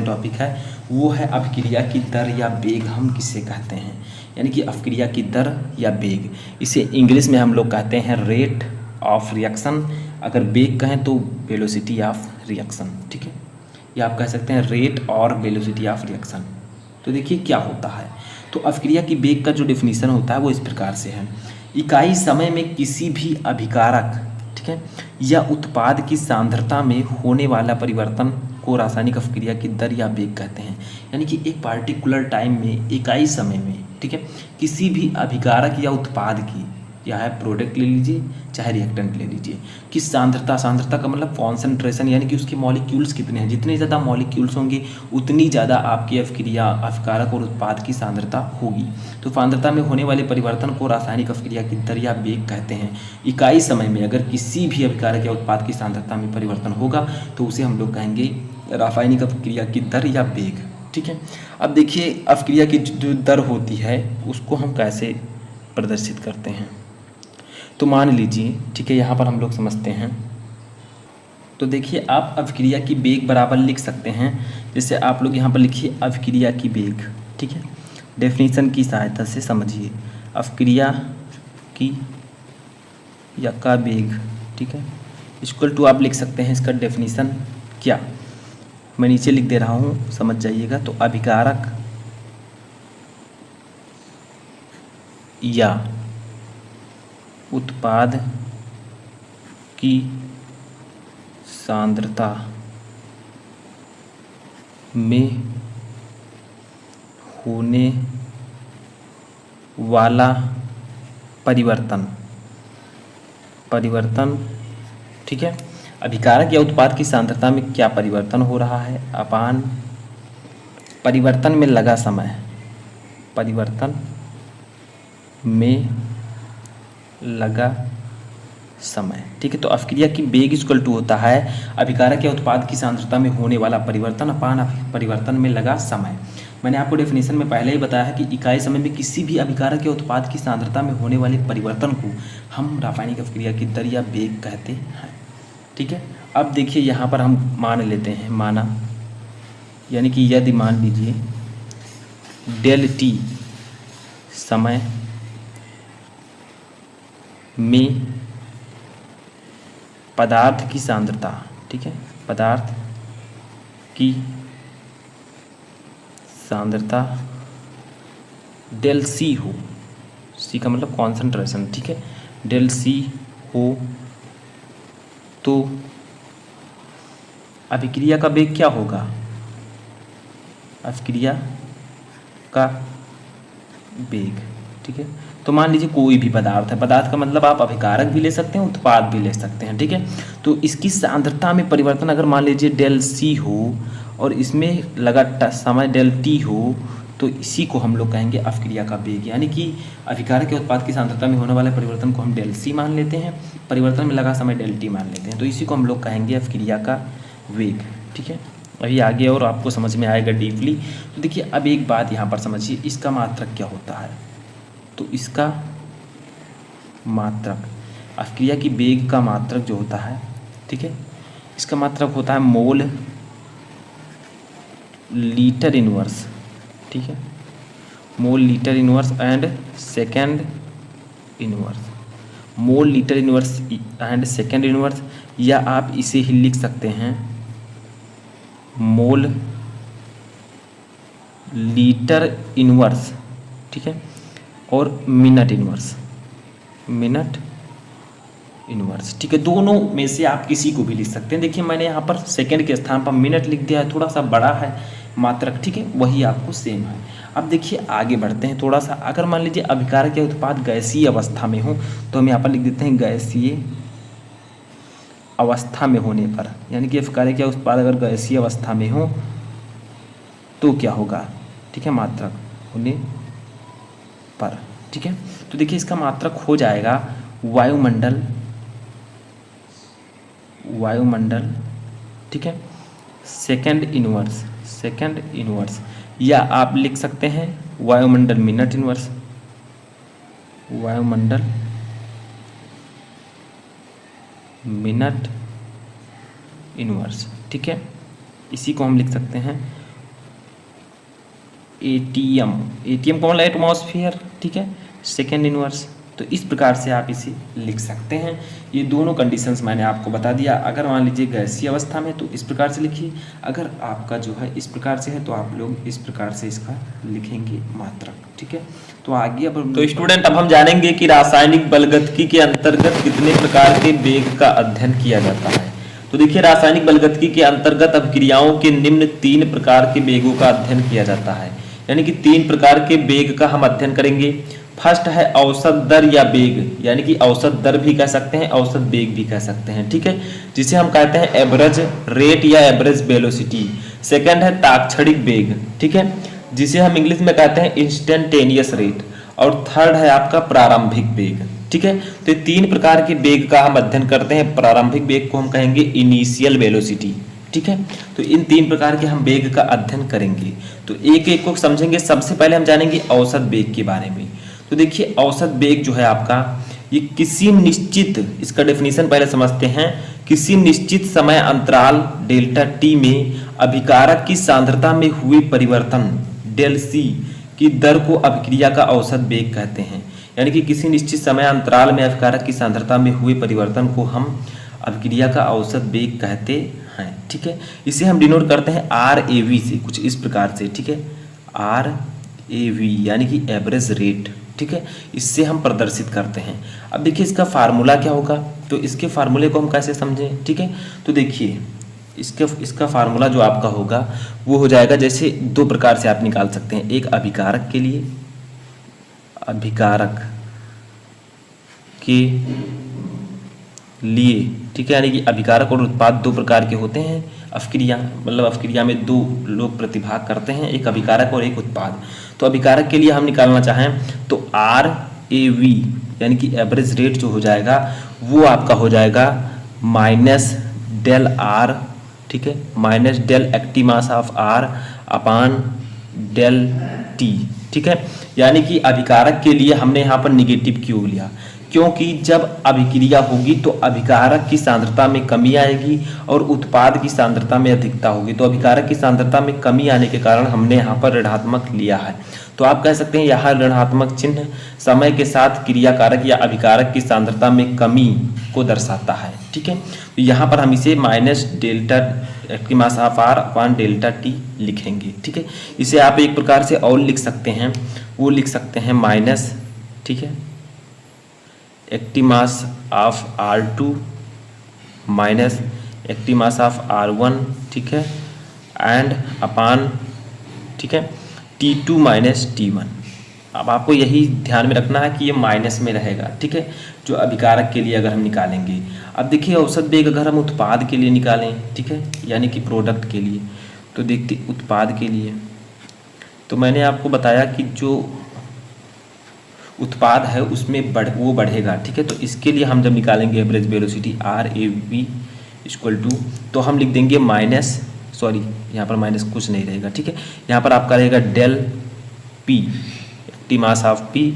Topic है वो है अपक्रिया की दर या वेग हम किसे कहते हैं, यानी कि अपक्रिया की दर या वेग। इसे इंग्लिश में हम लोग कहते हैं रेट ऑफ रिएक्शन, अगर वेग कहें तो वेलोसिटी ऑफ रिएक्शन, ठीक है। या आप कह सकते हैं रेट और वेलोसिटी ऑफ रिएक्शन। तो देखिए क्या होता है, तो अपक्रिया की वेग का जो डेफिनेशन होता है वो इस प्रकार से है। इकाई समय में किसी भी अभिकारक, ठीक है, या उत्पाद की सांद्रता में होने वाला परिवर्तन को रासायनिक अपक्रिया की दर या वेग कहते हैं। यानी कि एक पार्टिकुलर टाइम में, इकाई समय में, ठीक है, किसी भी अभिकारक या उत्पाद की, या है प्रोडक्ट ले लीजिए चाहे रिएक्टेंट ले लीजिए, कि सांद्रता, सांद्रता का मतलब कॉन्सेंट्रेशन, यानी कि उसके मॉलिक्यूल्स कितने हैं, जितने ज़्यादा मॉलिक्यूल्स होंगे उतनी ज़्यादा आपकी अपक्रिया, अपकारक और उत्पाद की सांद्रता होगी। तो सांद्रता में होने वाले परिवर्तन को रासायनिक अपक्रिया की दर या वेग कहते हैं। इकाई समय में अगर किसी भी अभिकारक या उत्पाद की सांद्रता में परिवर्तन होगा तो उसे हम लोग कहेंगे रासायनिक अपक्रिया की दर या वेग, ठीक है। अब देखिए अपक्रिया की जो दर होती है उसको हम कैसे प्रदर्शित करते हैं। तो मान लीजिए, ठीक है, यहाँ पर हम लोग समझते हैं। तो देखिए आप अपक्रिया की वेग बराबर लिख सकते हैं, जैसे आप लोग यहाँ पर लिखिए अपक्रिया की वेग, ठीक है, डेफिनेशन की सहायता से समझिए अपक्रिया की या का वेग, ठीक है, इक्वल टू आप लिख सकते हैं इसका डेफिनेशन क्या, मैं नीचे लिख दे रहा हूँ, समझ जाइएगा। तो अभिकारक या उत्पाद की सांद्रता में होने वाला परिवर्तन, ठीक है, अभिकारक या उत्पाद की सांद्रता में क्या परिवर्तन हो रहा है अपान परिवर्तन में लगा समय, परिवर्तन में लगा समय, ठीक है। तो अपक्रिया की वेग इक्वल टू होता है अभिकारक या उत्पाद की सांद्रता में होने वाला परिवर्तन अपान परिवर्तन में लगा समय। मैंने आपको डेफिनेशन में पहले ही बताया है कि इकाई समय में किसी भी अभिकारक या उत्पाद की सांद्रता में होने वाले परिवर्तन को हम रासायनिक अपक्रिया की दर या वेग कहते हैं, ठीक है। अब देखिए यहाँ पर हम मान लेते हैं, माना यानी कि यदि मान लीजिए डेल टी समय में पदार्थ की सांद्रता, ठीक है, पदार्थ की सांद्रता डेल सी हो, सी का मतलब कॉन्सेंट्रेशन, ठीक है, डेल सी हो तो अभिक्रिया का वेग क्या होगा, अपक्रिया का वेग, ठीक है। तो मान लीजिए कोई भी पदार्थ है, पदार्थ का मतलब आप अभिकारक भी ले सकते हैं, उत्पाद भी ले सकते हैं, ठीक है। तो इसकी सांद्रता में परिवर्तन अगर मान लीजिए डेल सी हो और इसमें लगा समय डेल टी हो, तो इसी को हम लोग कहेंगे अपक्रिया का वेग। यानी कि अभिकारक के उत्पाद की सांद्रता में होने वाले परिवर्तन को हम डेल सी मान लेते हैं, परिवर्तन में लगा समय डेल टी मान लेते हैं, तो इसी को हम लोग कहेंगे अपक्रिया का वेग, ठीक है। अभी आगे और आपको समझ में आएगा डीपली। तो देखिए अब एक बात यहाँ पर समझिए, इसका मात्रक क्या होता है। तो इसका मात्रक, अपक्रिया की वेग का मात्रक जो होता है, ठीक है, इसका मात्रक होता है मोल लीटर इनवर्स, ठीक है, mole litre inverse and second inverse, mole litre inverse and second inverse, या आप इसे ही लिख सकते हैं मोल लीटर इनवर्स, ठीक है, और मिनट इनवर्स, मिनट इनवर्स, ठीक है। दोनों में से आप किसी को भी लिख सकते हैं। देखिए मैंने यहाँ पर सेकंड के स्थान पर मिनट लिख दिया है, थोड़ा सा बड़ा है मात्रक, ठीक है, वही आपको सेम है। अब देखिए आगे बढ़ते हैं थोड़ा सा। अगर मान लीजिए अभिकारक या उत्पाद गैसीय अवस्था में हो तो हम यहाँ पर लिख देते हैं गैसीय अवस्था में होने पर, यानी कि अभिकारक या उत्पाद अगर गैसीय अवस्था में हो तो क्या होगा, ठीक है, मात्रक होने पर, ठीक है। तो देखिए इसका मात्रक हो जाएगा वायुमंडल, वायुमंडल, ठीक है, सेकंड इनवर्स, सेकंड इनवर्स, या आप लिख सकते हैं वायुमंडल मिनट इनवर्स, वायुमंडल मिनट इनवर्स, ठीक है। इसी को हम लिख सकते हैं एटीएम, एटीएम कौन ला एटमॉस्फेयर, ठीक है, सेकेंड इनवर्स। तो इस प्रकार से आप इसे लिख सकते हैं। ये दोनों कंडीशंस मैंने आपको बता दिया। अगर मान लीजिए गैसीय अवस्था में तो इस प्रकार से लिखिए, अगर आपका जो है इस प्रकार से है तो आप लोग इस प्रकार से इसका लिखेंगे मात्रक, ठीक है। तो आगे अब तो स्टूडेंट अब हम जानेंगे कि रासायनिक बलगतिकी के अंतर्गत कितने प्रकार के वेग का अध्ययन किया जाता है। तो देखिए रासायनिक बलगतिकी के अंतर्गत अभिक्रियाओं के निम्न 3 प्रकार के वेगों का अध्ययन किया जाता है, यानी कि 3 प्रकार के वेग का हम अध्ययन करेंगे। फर्स्ट है औसत दर या वेग, यानी कि औसत दर भी कह सकते हैं, औसत वेग भी कह सकते हैं, ठीक है, जिसे हम कहते हैं एवरेज रेट या एवरेज वेलोसिटी। सेकंड है ताक्षणिक वेग, ठीक है, जिसे हम इंग्लिश में कहते हैं इंस्टेंटेनियस रेट। और थर्ड है आपका प्रारंभिक वेग, ठीक है। तो ये 3 प्रकार के वेग का हम अध्ययन करते हैं। प्रारंभिक वेग को हम कहेंगे इनिशियल वेलोसिटी, ठीक है। तो इन 3 प्रकार के हम वेग का अध्ययन करेंगे, तो एक एक को समझेंगे। सबसे पहले हम जानेंगे औसत वेग के बारे में। तो देखिए औसत वेग जो है आपका, ये किसी निश्चित, इसका डेफिनेशन पहले समझते हैं, किसी निश्चित समय अंतराल डेल्टा टी में अभिकारक की सांद्रता में हुए परिवर्तन डेल सी की दर को अभिक्रिया का औसत वेग कहते हैं। यानी कि किसी निश्चित समय अंतराल में अभिकारक की सांद्रता में हुए परिवर्तन को हम अभिक्रिया का औसत वेग कहते हैं, ठीक है। इसे हम डिनोट करते हैं RAV से, कुछ इस प्रकार से, ठीक है, RAV यानी कि एवरेज रेट, ठीक है, इससे हम प्रदर्शित करते हैं। अब देखिए इसका फार्मूला क्या होगा, तो इसके फार्मूले को हम कैसे समझें, ठीक है। तो देखिए इसका फार्मूला जो आपका होगा वो हो जाएगा, जैसे 2 प्रकार से आप निकाल सकते हैं। एक अभिकारक के लिए, अभिकारक के लिए, ठीक है, यानी कि अभिकारक और उत्पाद 2 प्रकार के होते हैं। अभिक्रिया मतलब अभिक्रिया में 2 लोग प्रतिभाग करते हैं, एक अभिकारक और एक उत्पाद। तो अभिकारक के लिए हम निकालना चाहें तो RAV यानी कि एवरेज रेट जो हो जाएगा वो आपका हो जाएगा माइनस डेल R, ठीक है, minus del active mass of R upon del T, ठीक है। यानी कि अभिकारक के लिए हमने यहाँ पर निगेटिव क्यों लिया, क्योंकि जब अभिक्रिया होगी तो अभिकारक की सांद्रता में कमी आएगी और उत्पाद की सांद्रता में अधिकता होगी। तो अभिकारक की सांद्रता में कमी आने के कारण हमने यहाँ पर ऋणात्मक लिया है। तो आप कह सकते हैं यहाँ ऋणात्मक चिन्ह समय के साथ क्रियाकारक या अभिकारक की सांद्रता में कमी को दर्शाता है, ठीक है। तो यहाँ पर हम इसे minus delta active mass of R upon delta T लिखेंगे, ठीक है। इसे आप एक प्रकार से और लिख सकते हैं, वो लिख सकते हैं माइनस, ठीक है, active mass of R2 minus active mass of R1, ठीक है, एंड अपान, ठीक है, T2 माइनस T1। अब आपको यही ध्यान में रखना है कि ये माइनस में रहेगा, ठीक है, जो अभिकारक के लिए अगर हम निकालेंगे। अब देखिए औसत वेग अगर हम उत्पाद के लिए निकालें, ठीक है, यानी कि प्रोडक्ट के लिए, तो देखते उत्पाद के लिए तो मैंने आपको बताया कि जो उत्पाद है उसमें वो बढ़ेगा, ठीक है। तो इसके लिए हम जब निकालेंगे average velocity RAV equal to, तो हम लिख देंगे माइनस, सॉरी यहाँ पर माइनस कुछ नहीं रहेगा, ठीक है, यहाँ पर आपका रहेगा del P T mass of P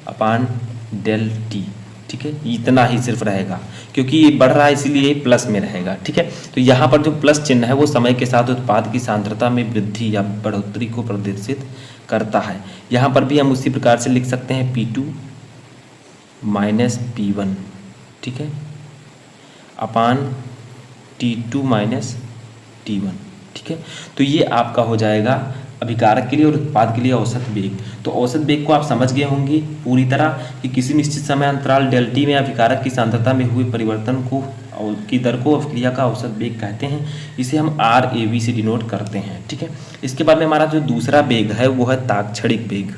upon del T, ठीक है, इतना ही सिर्फ रहेगा क्योंकि ये बढ़ रहा है इसलिए प्लस में रहेगा, ठीक है। तो यहाँ पर जो प्लस चिन्ह है वो समय के साथ उत्पाद की सांद्रता में वृद्धि या बढ़ोतरी को प्रदर्शित करता है। यहाँ पर भी हम उसी प्रकार से लिख सकते हैं P2 माइनस P1, ठीक है, अपान T2 माइनस T1, ठीक है। तो ये आपका हो जाएगा अभिकारक के लिए और उत्पाद के लिए औसत वेग। तो औसत वेग को आप समझ गए होंगे पूरी तरह कि किसी निश्चित समय अंतराल डेल टी में अभिकारक की सांद्रता में हुए परिवर्तन को की दर को अभिक्रिया का औसत वेग कहते हैं। इसे हम RAV से डिनोट करते हैं, ठीक है। इसके बाद में हमारा जो दूसरा वेग है वो है ताक्षणिक वेग।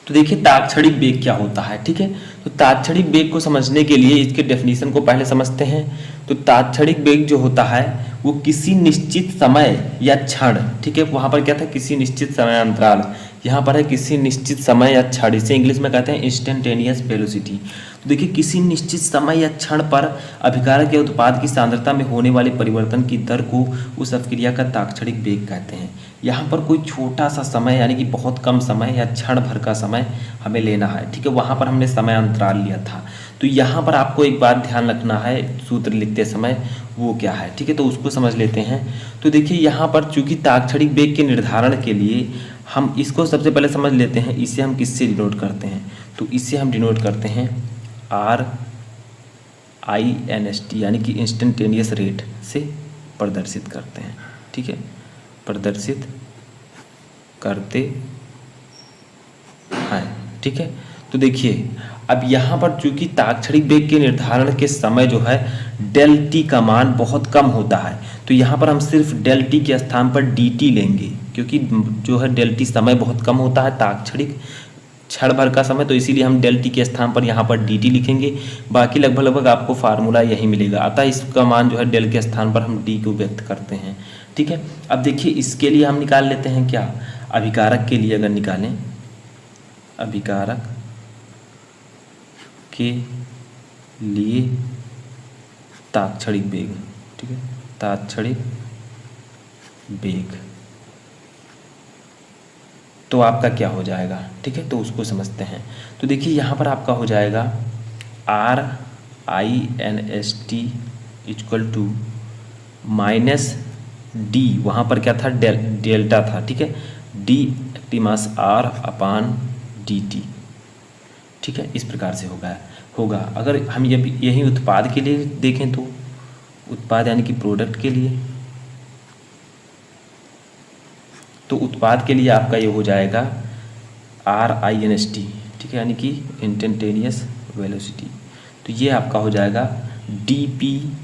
तो देखिए ताक्षणिक वेग क्या होता है, ठीक है। तो ताक्षणिक वेग को समझने के लिए इसके डेफिनेशन को पहले समझते हैं। तो ताक्षणिक वेग जो होता है वो किसी निश्चित समय या क्षण, ठीक है, वहाँ पर क्या था किसी निश्चित समय अंतराल, यहाँ पर है किसी निश्चित समय या क्षण, इसे इंग्लिश में कहते हैं इंस्टेंटेनियस वेलोसिटी। तो देखिए किसी निश्चित समय या क्षण पर अभिकारक या उत्पाद की सांद्रता में होने वाले परिवर्तन की दर को उस अभिक्रिया का ताक्षणिक वेग कहते हैं। यहाँ पर कोई छोटा सा समय यानी कि बहुत कम समय या क्षण भर का समय हमें लेना है, ठीक है, वहाँ पर हमने समय अंतराल लिया था। तो यहाँ पर आपको एक बात ध्यान रखना है सूत्र लिखते समय, वो क्या है, ठीक है, तो उसको समझ लेते हैं। तो देखिए यहाँ पर चूंकि ताक्षणिक वेग के निर्धारण के लिए हम इसको सबसे पहले समझ लेते हैं, इसे हम किससे डिनोट करते हैं, तो इसे हम डिनोट करते हैं RINST यानी कि इंस्टेंटेनियस रेट से प्रदर्शित करते हैं। ठीक है, प्रदर्शित करते हैं। ठीक है, तो देखिए अब यहाँ पर चूंकि ताक्षणिक वेग के निर्धारण के समय जो है डेल टी का मान बहुत कम होता है, तो यहाँ पर हम सिर्फ डेल टी के स्थान पर डी टी लेंगे, क्योंकि जो है डेल टी समय बहुत कम होता है ताक्षणिक क्षण भर का समय, तो इसीलिए हम डेल टी के स्थान पर यहाँ पर डी टी लिखेंगे। बाकी लगभग आपको फार्मूला यही मिलेगा, अतः इसका मान जो है डेल के स्थान पर हम डी को व्यक्त करते हैं। ठीक है, अब देखिए इसके लिए हम निकाल लेते हैं क्या, अभिकारक के लिए अगर निकालें, अभिकारक के लिए ताक्षणिक वेग, ठीक है, ताक्षणिक वेग, तो आपका क्या हो जाएगा। ठीक है, तो उसको समझते हैं। तो देखिए यहाँ पर आपका हो जाएगा RINST equal to minus D, वहाँ पर क्या था, डेल्टा था। ठीक है, D active mass R upon dt। ठीक है, इस प्रकार से होगा। अगर हम यही उत्पाद के लिए देखें तो उत्पाद यानी कि प्रोडक्ट के लिए, तो उत्पाद के लिए आपका ये हो जाएगा RINST। ठीक है, यानी कि इंस्टेंटेनियस वेलोसिटी, तो ये आपका हो जाएगा dP/dt।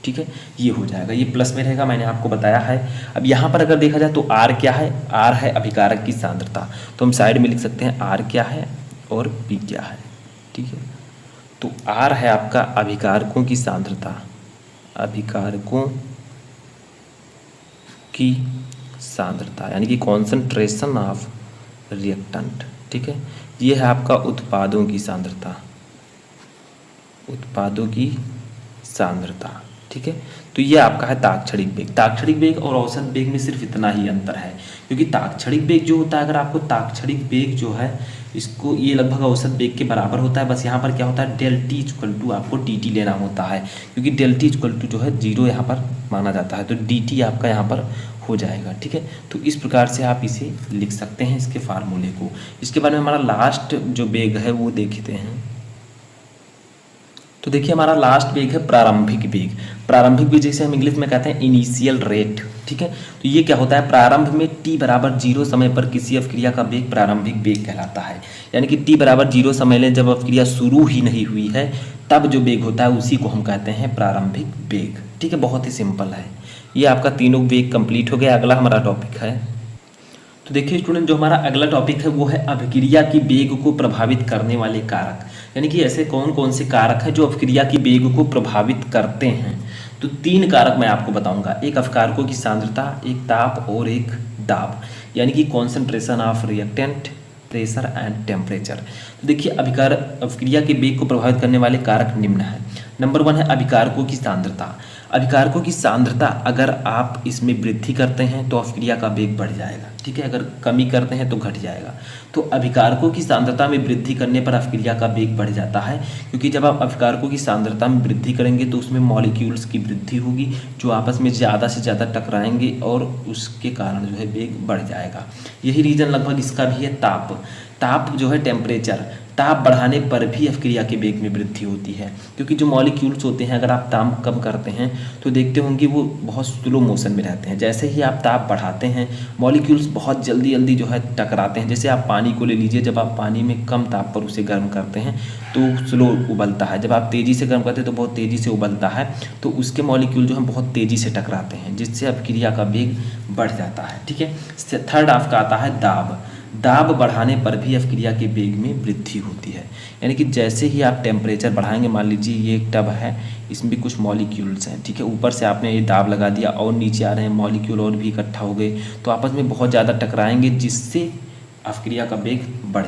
ठीक है, ये हो जाएगा, ये प्लस में रहेगा, मैंने आपको बताया है। अब यहाँ पर अगर देखा जाए तो R क्या है, R है अभिकारक की सांद्रता, तो हम साइड में लिख सकते हैं R क्या है और P क्या है। ठीक है, तो R है आपका अभिकारकों की सांद्रता, अभिकारकों की सांद्रता यानी कि कॉन्सेंट्रेशन ऑफ रिएक्टेंट। ठीक है, ये है आपका उत्पादों की सांद्रता, उत्पादों की सांद्रता। ठीक है, तो ये आपका है ताक्षणिक वेग। ताक्षणिक वेग और औसत वेग में सिर्फ इतना ही अंतर है, क्योंकि ताक्षणिक वेग जो होता है, अगर आपको ताक्षणिक वेग जो है इसको ये लगभग औसत वेग के बराबर होता है, बस यहाँ पर क्या होता है डेल टी इक्वल टू आपको डी टी लेना होता है, क्योंकि डेल टी इक्वल टू जो है 0 यहाँ पर माना जाता है, तो डी टी आपका यहाँ पर हो जाएगा। ठीक है, तो इस प्रकार से आप इसे लिख सकते हैं इसके फार्मूले को। इसके बाद में हमारा लास्ट जो वेग है वो देखते हैं। तो देखिए हमारा लास्ट वेग है प्रारंभिक वेग। प्रारंभिक वेग जैसे हम इंग्लिश में कहते हैं इनिशियल रेट। ठीक है, तो ये क्या होता है, प्रारंभ में t बराबर 0 समय पर किसी अवक्रिया का वेग प्रारंभिक वेग कहलाता है। यानी कि t बराबर 0 समय ले जब अवक्रिया शुरू ही नहीं हुई है तब जो वेग होता है उसी को हम कहते हैं प्रारंभिक वेग। ठीक है, बहुत ही सिंपल है। ये आपका तीनों वेग कंप्लीट हो गया। अगला हमारा टॉपिक है, तो देखिए स्टूडेंट, जो हमारा अगला टॉपिक है वो है अभिक्रिया की वेग को प्रभावित करने वाले कारक। यानी कि ऐसे कौन कौन से कारक हैं जो अभिक्रिया की वेग को प्रभावित करते हैं। तो 3 कारक मैं आपको बताऊंगा, एक अभिकारकों की सांद्रता, एक ताप और एक दाब, यानी कि concentration of reactant, pressure and temperature. तो देखिए अभिक्रिया के वेग को प्रभावित करने वाले कारक निम्न है। नंबर 1 है अभिकारकों की सांद्रता। अभिकारकों की सांद्रता अगर आप इसमें वृद्धि करते हैं तो अभिक्रिया का वेग बढ़ जाएगा। ठीक है, अगर कमी करते हैं तो घट जाएगा। तो अभिकारकों की सांद्रता में वृद्धि करने पर अभिक्रिया का वेग बढ़ जाता है, क्योंकि जब आप अभिकारकों की सांद्रता में वृद्धि करेंगे तो उसमें मॉलिक्यूल्स की वृद्धि होगी जो आपस में ज़्यादा से ज़्यादा टकराएंगे और उसके कारण जो है वेग बढ़ जाएगा। यही रीज़न लगभग इसका भी है। ताप जो है टेम्परेचर, ताप बढ़ाने पर भी अभिक्रिया के वेग में वृद्धि होती है, क्योंकि जो मॉलिक्यूल्स होते हैं अगर आप ताप कम करते हैं तो देखते होंगे वो बहुत स्लो मोशन में रहते हैं। जैसे ही आप ताप बढ़ाते हैं मॉलिक्यूल्स बहुत जल्दी जो है टकराते हैं। जैसे आप पानी को ले लीजिए, जब आप पानी में कम ताप पर उसे गर्म करते हैं तो स्लो उबलता है, जब आप तेज़ी से गर्म करते हैं तो बहुत तेज़ी से उबलता है, तो उसके मॉलिक्यूल जो है बहुत तेज़ी से टकराते हैं, जिससे अभिक्रिया का वेग बढ़ जाता है। ठीक है, थर्ड आपका आता है दाब। दाब बढ़ाने पर भी अभिक्रिया के वेग में वृद्धि होती है। यानी कि जैसे ही आप टेम्परेचर बढ़ाएंगे, मान लीजिए ये एक टब है, इसमें भी कुछ मॉलिक्यूल्स हैं। ठीक है, ऊपर से आपने ये दाब लगा दिया और नीचे आ रहे हैं मॉलिक्यूल और भी इकट्ठा हो गए, तो आपस में बहुत ज़्यादा टकराएंगे जिससे अभिक्रिया का वेग बढ़